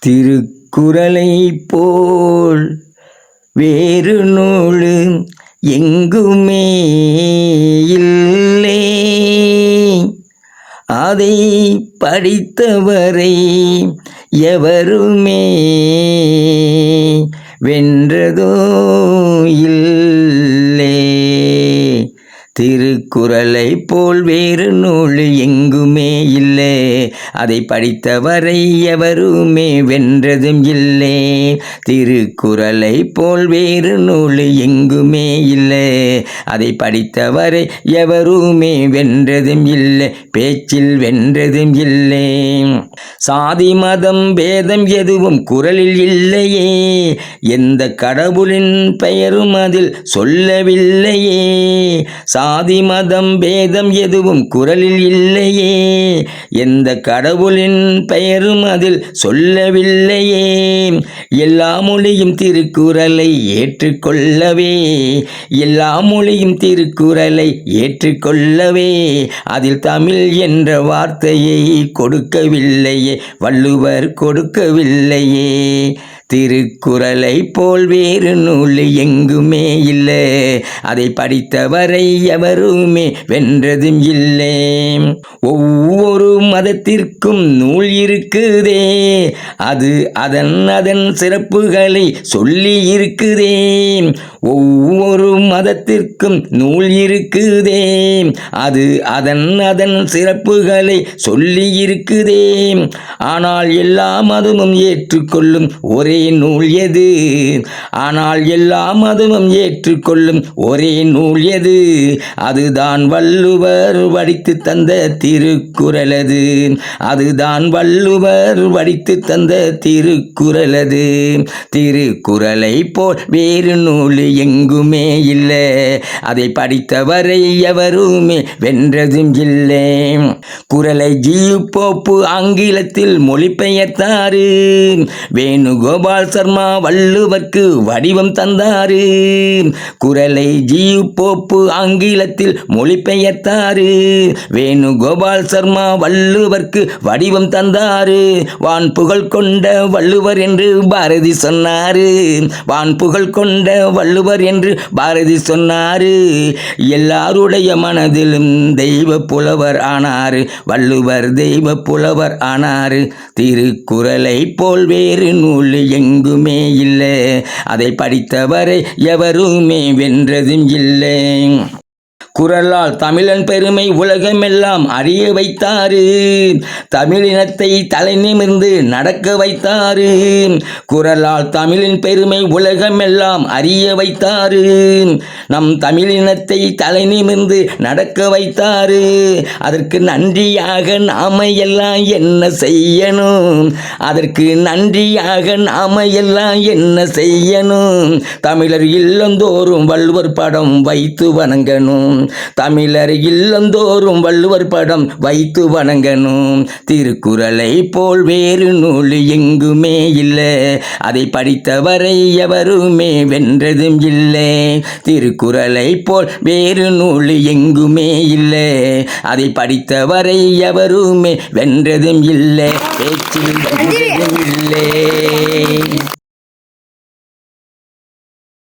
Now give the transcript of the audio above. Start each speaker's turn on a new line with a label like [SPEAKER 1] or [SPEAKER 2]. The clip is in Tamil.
[SPEAKER 1] திருக்குறளை போல் வேறு நூல் எங்குமே இல்லை. அதை படித்தவரை எவருமே வென்றதோ இல்லை. திருக்குறளை போல் வேறு நூல் எங்குமே இல்லை. அதை படித்தவரை எவருமே வென்றதும் இல்லை. திருக்குறளை போல் வேறு நூல் எங்குமே இல்லை. அதை படித்தவரை எவருமே வென்றதும் இல்லை. பேச்சில் வென்றதும் இல்லை. சாதி மதம் பேதம் எதுவும் குறளில் இல்லையே. எந்த கடவுளின் பெயரும் அதில் சொல்லவில்லையே. சாதி மதம் பேதம் எதுவும் குறளில் இல்லையே. எந்த கடவுளின் பெயரும் அதில் சொல்லவில்லையே. எல்லா மொழியும் திருக்குறளை ஏற்றுக்கொள்ளவே. எல்லா மொழியும் திருக்குறளை ஏற்றுக்கொள்ளவே. அதில் தமிழ் என்ற வார்த்தையை கொடுக்கவில்லையே. வள்ளுவர் கொடுக்கவில்லையே. திருக்குறளை போல் வேறு நூல் எங்குமே இல்லை. அதை படித்தவரை எவருமே வென்றதும் இல்லை. ஒவ்வொரு மதத்திற்கும் நூல் இருக்குதே. அது அதன் அதன் சிறப்புகளை சொல்லி இருக்குதே. ஒவ்வொரு மதத்திற்கும் நூல் இருக்குதே. அது அதன் அதன் சிறப்புகளை சொல்லி இருக்குதே. ஆனால் எல்லா மதமும் ஏற்றுக்கொள்ளும் ஒரே நூல் எது? ஆனால் எல்லா மதமும் ஏற்றுக்கொள்ளும் ஒரே நூல் எது? அதுதான் வள்ளுவர் வடித்து தந்த திருக்குறளது. அதுதான் வள்ளுவர் வடித்து தந்த திருக்குறளது. திருக்குறளை போல் வேறு நூல் எங்குமே இல்லை. அதை படித்தவரை எவருமே வென்றதும் இல்லை. குறளை ஜி.யு. போப்பு ஆங்கிலத்தில் மொழிபெயர்த்தாரு. வேணுகோபால் சர்மா வள்ளுவர்க்கு வடிவம் தந்தாரு. குறளை ஜி.யு. போப்பு ஆங்கிலத்தில் மொழிபெயர்த்தாரு. வேணுகோபால் சர்மா வள்ளுவர்க்கு வடிவம் தந்தாரு. வான் புகழ் கொண்ட வள்ளுவர் என்று பாரதி சொன்னாரு. வான் புகழ் கொண்ட வள்ளுவர் என்று பாரதி சொன்னாரு. எல்லாருடைய மனதிலும் தெய்வ புலவர் ஆனாரு. வள்ளுவர் தெய்வ புலவர் ஆனாரு. திருக்குறளை போல் வேறு நூல் எங்குமே இல்லை. அதை படித்தவரை எவருமே வென்றதும் இல்லை. குறளால் தமிழன் பெருமை உலகமெல்லாம் அறிய வைத்தாரு. தமிழினத்தை தலை நிமிர்ந்து நடக்க வைத்தாரு. குறளால் தமிழின் பெருமை உலகமெல்லாம் அறிய வைத்தாரு. நம் தமிழினத்தை தலை நிமிர்ந்து நடக்க வைத்தாரு. அதற்கு நன்றியாக நாம எல்லாம் என்ன செய்யணும்? அதற்கு நன்றியாக நாம எல்லாம் என்ன செய்யணும்? தமிழர் இல்லந்தோறும் வள்ளுவர் படம் வைத்து வணங்கணும். தமிழர் இல்லந்தோறும் வள்ளுவர் படம் வைத்து வணங்கணும். திருக்குறளை போல் வேறு நூல் எங்குமே இல்லை. அதை படித்தவரை எவருமே வென்றதும் இல்லை. திருக்குறளை போல் வேறு நூல் எங்குமே இல்லை. அதை படித்தவரை எவருமே வென்றதும் இல்லை. பேச்சில் வென்றதும் இல்லை.